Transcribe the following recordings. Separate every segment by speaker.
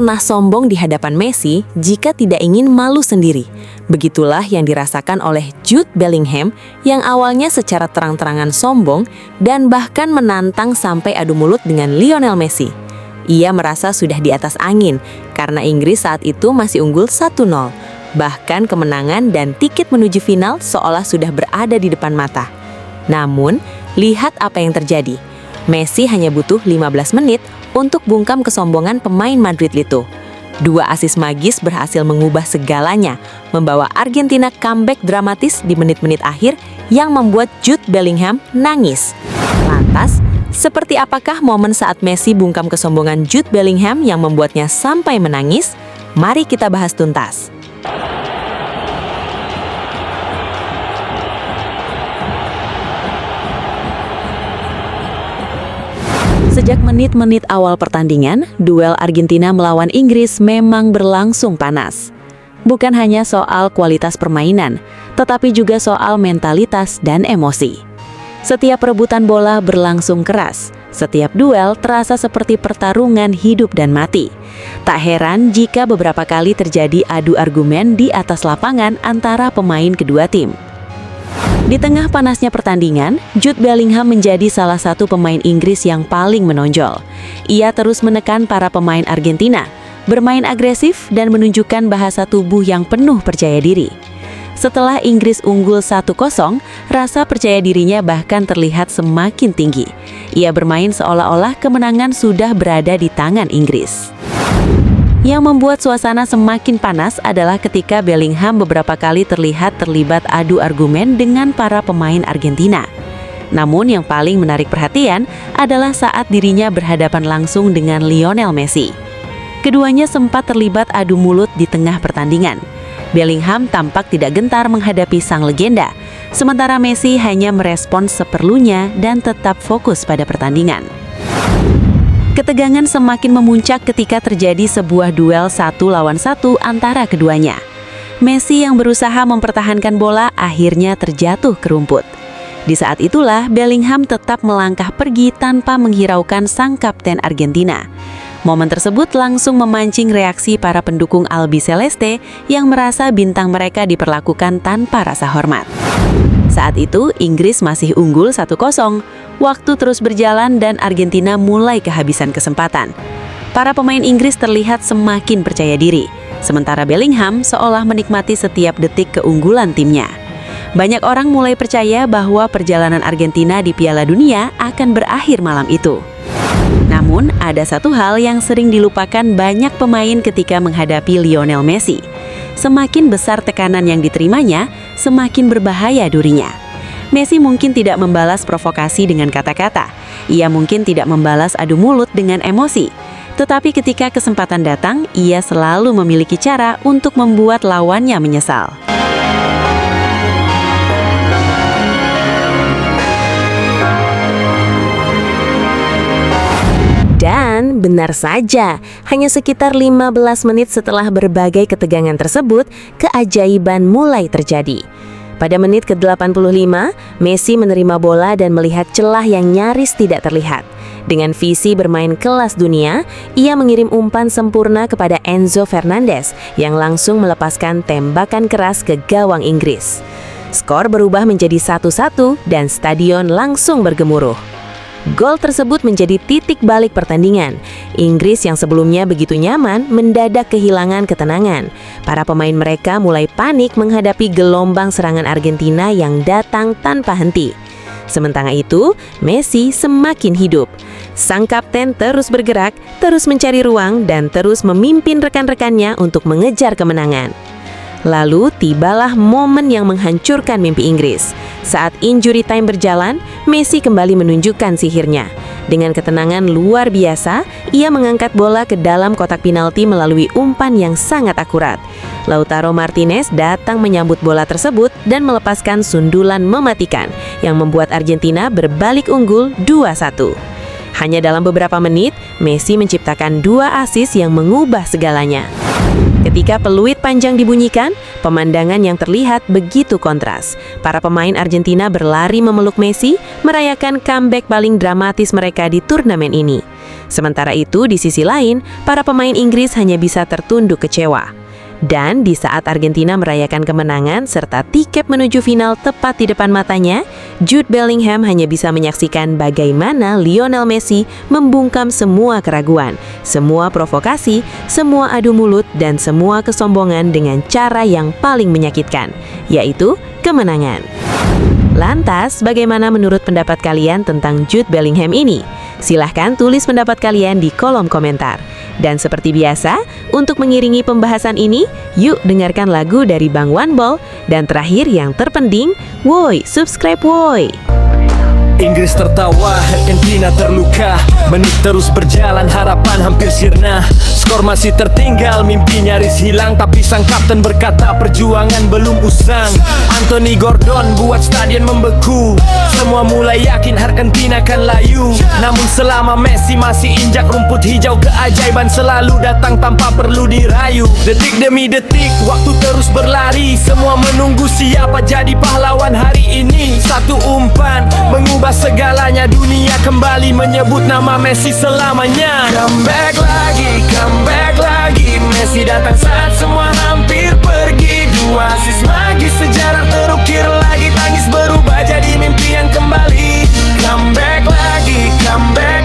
Speaker 1: pernah sombong di hadapan Messi jika tidak ingin malu sendiri. Begitulah yang dirasakan oleh Jude Bellingham yang awalnya secara terang-terangan sombong dan bahkan menantang sampai adu mulut dengan Lionel Messi. Ia merasa sudah di atas angin karena Inggris saat itu masih unggul 1-0. Bahkan kemenangan dan tiket menuju final seolah sudah berada di depan mata. Namun, lihat apa yang terjadi. Messi hanya butuh 15 menit untuk bungkam kesombongan pemain Madrid itu. 2 asis magis berhasil mengubah segalanya, membawa Argentina comeback dramatis di menit-menit akhir yang membuat Jude Bellingham nangis. Lantas, seperti apakah momen saat Messi bungkam kesombongan Jude Bellingham yang membuatnya sampai menangis? Mari kita bahas tuntas. Sejak menit-menit awal pertandingan, duel Argentina melawan Inggris memang berlangsung panas. Bukan hanya soal kualitas permainan, tetapi juga soal mentalitas dan emosi. Setiap perebutan bola berlangsung keras, setiap duel terasa seperti pertarungan hidup dan mati. Tak heran jika beberapa kali terjadi adu argumen di atas lapangan antara pemain kedua tim. Di tengah panasnya pertandingan, Jude Bellingham menjadi salah satu pemain Inggris yang paling menonjol. Ia terus menekan para pemain Argentina, bermain agresif dan menunjukkan bahasa tubuh yang penuh percaya diri. Setelah Inggris unggul 1-0, rasa percaya dirinya bahkan terlihat semakin tinggi. Ia bermain seolah-olah kemenangan sudah berada di tangan Inggris. Yang membuat suasana semakin panas adalah ketika Bellingham beberapa kali terlihat terlibat adu argumen dengan para pemain Argentina. Namun yang paling menarik perhatian adalah saat dirinya berhadapan langsung dengan Lionel Messi. Keduanya sempat terlibat adu mulut di tengah pertandingan. Bellingham tampak tidak gentar menghadapi sang legenda, sementara Messi hanya merespons seperlunya dan tetap fokus pada pertandingan. Ketegangan semakin memuncak ketika terjadi sebuah duel 1 lawan 1 antara keduanya. Messi yang berusaha mempertahankan bola akhirnya terjatuh ke rumput. Di saat itulah Bellingham tetap melangkah pergi tanpa menghiraukan sang kapten Argentina. Momen tersebut langsung memancing reaksi para pendukung Albiceleste yang merasa bintang mereka diperlakukan tanpa rasa hormat. Saat itu, Inggris masih unggul 1-0. Waktu terus berjalan dan Argentina mulai kehabisan kesempatan. Para pemain Inggris terlihat semakin percaya diri, sementara Bellingham seolah menikmati setiap detik keunggulan timnya. Banyak orang mulai percaya bahwa perjalanan Argentina di Piala Dunia akan berakhir malam itu. Namun, ada satu hal yang sering dilupakan banyak pemain ketika menghadapi Lionel Messi. Semakin besar tekanan yang diterimanya, semakin berbahaya durinya. Messi mungkin tidak membalas provokasi dengan kata-kata. Ia mungkin tidak membalas adu mulut dengan emosi. Tetapi ketika kesempatan datang, ia selalu memiliki cara untuk membuat lawannya menyesal. Dan benar saja, hanya sekitar 15 menit setelah berbagai ketegangan tersebut, keajaiban mulai terjadi. Pada menit ke-85, Messi menerima bola dan melihat celah yang nyaris tidak terlihat. Dengan visi bermain kelas dunia, ia mengirim umpan sempurna kepada Enzo Fernandez yang langsung melepaskan tembakan keras ke gawang Inggris. Skor berubah menjadi 1-1 dan stadion langsung bergemuruh. Gol tersebut menjadi titik balik pertandingan. Inggris yang sebelumnya begitu nyaman mendadak kehilangan ketenangan. Para pemain mereka mulai panik menghadapi gelombang serangan Argentina yang datang tanpa henti. Sementara itu, Messi semakin hidup. Sang kapten terus bergerak, terus mencari ruang, dan terus memimpin rekan-rekannya untuk mengejar kemenangan. Lalu tibalah momen yang menghancurkan mimpi Inggris. Saat injury time berjalan, Messi kembali menunjukkan sihirnya. Dengan ketenangan luar biasa, ia mengangkat bola ke dalam kotak penalti melalui umpan yang sangat akurat. Lautaro Martinez datang menyambut bola tersebut dan melepaskan sundulan mematikan yang membuat Argentina berbalik unggul 2-1. Hanya dalam beberapa menit, Messi menciptakan 2 assist yang mengubah segalanya. Ketika peluit panjang dibunyikan, pemandangan yang terlihat begitu kontras. Para pemain Argentina berlari memeluk Messi, merayakan comeback paling dramatis mereka di turnamen ini. Sementara itu, di sisi lain, para pemain Inggris hanya bisa tertunduk kecewa. Dan di saat Argentina merayakan kemenangan serta tiket menuju final tepat di depan matanya, Jude Bellingham hanya bisa menyaksikan bagaimana Lionel Messi membungkam semua keraguan, semua provokasi, semua adu mulut, dan semua kesombongan dengan cara yang paling menyakitkan, yaitu kemenangan. Lantas, bagaimana menurut pendapat kalian tentang Jude Bellingham ini? Silahkan tulis pendapat kalian di kolom komentar. Dan seperti biasa, untuk mengiringi pembahasan ini, yuk dengarkan lagu dari Bang One Ball. Dan terakhir yang terpenting, woi, subscribe woi!
Speaker 2: Inggris tertawa, Argentina terluka. Menit terus berjalan, harapan hampir sirna. Skor masih tertinggal, mimpi nyaris hilang. Tapi sang kapten berkata perjuangan belum usang. Anthony Gordon buat stadion membeku. Semua mulai yakin Argentina akan layu. Namun selama Messi masih injak rumput hijau, keajaiban selalu datang tanpa perlu dirayu. Detik demi detik, waktu terus berlari. Semua menunggu siapa jadi pahlawan hari ini. Satu umpan mengubah segalanya, dunia kembali menyebut nama Messi selamanya. Comeback lagi, Messi datang saat semua hampir pergi. Dua asis magis, sejarah terukir lagi, tangis berubah jadi mimpi yang kembali. Comeback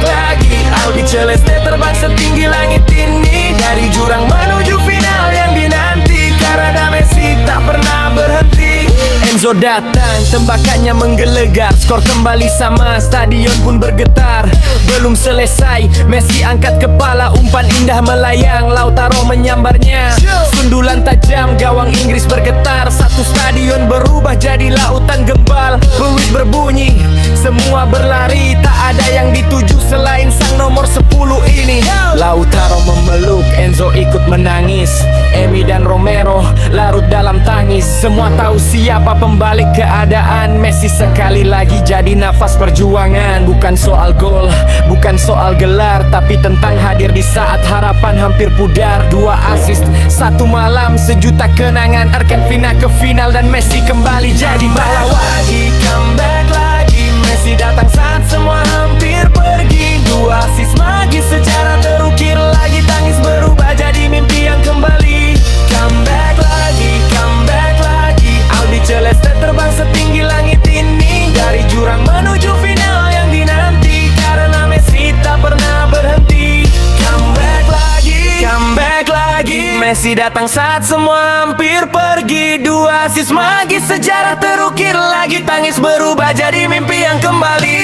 Speaker 2: lagi, Albi Celeste terbang setinggi langit ini. Dari jurang menuju final yang dinanti, karena Messi tak pernah berhenti. Enzo datang, tembakannya menggelegar. Skor kembali sama, stadion pun bergetar. Belum selesai, Messi angkat kepala. Umpan indah melayang, Lautaro menyambarnya. Sundulan tajam, gawang Inggris bergetar. Satu stadion berubah jadi lautan gembal. Peluit berbunyi, semua berlari. Tak ada yang dituju selain sang nomor 10 ini. Lautaro memeluk, Enzo ikut menangis. Emi dan Romero larut dalam tangis. Semua tahu siapa pembalik keadaan. Messi sekali lagi jadi nafas perjuangan. Bukan soal gol, bukan soal gelar, tapi tentang hadir di saat harapan hampir pudar. Dua assist, satu malam, sejuta kenangan. Argentina ke final dan Messi kembali jadi pahlawan. Comeback lagi, Messi datang saat semua hampir pergi. Dua assist magis, sejarah terukir lagi, tangis berubah jadi mimpi yang kembali. Comeback lagi, Albi Celeste terbang setinggi langit ini. Dari jurang menuju final yang dinanti, karena Messi tak pernah berhenti. Comeback lagi, Messi datang saat semua hampir pergi. Dua asis magis, sejarah terukir lagi, tangis berubah jadi mimpi yang kembali.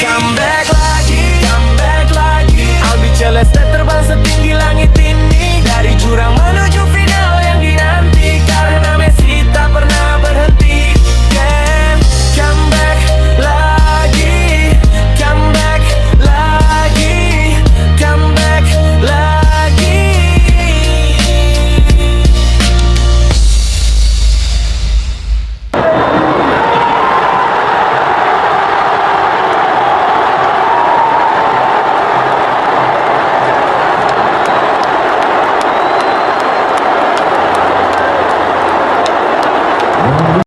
Speaker 2: Comeback lagi, Albi Celeste terbang setinggi langit ini.